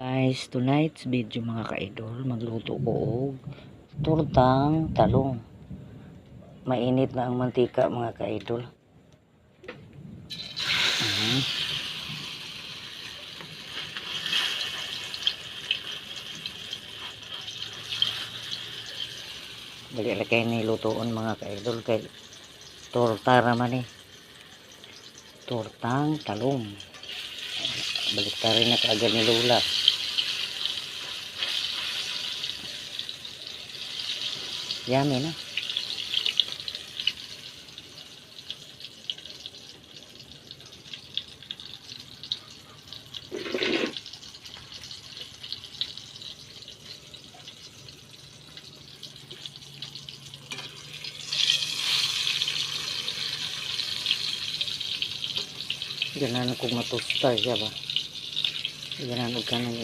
Guys, tonight's video mga ka-idol, magluto ko og tortang talong. Mainit na ang mantika mga ka-idol. Dali lang kayo nilutoon mga ka-idol kay torta raman eh. Tortang talong. Balik ta rin na kaagad ni Lola. Yummy na. Ganan kong matusta siya ba? Ganan og kanang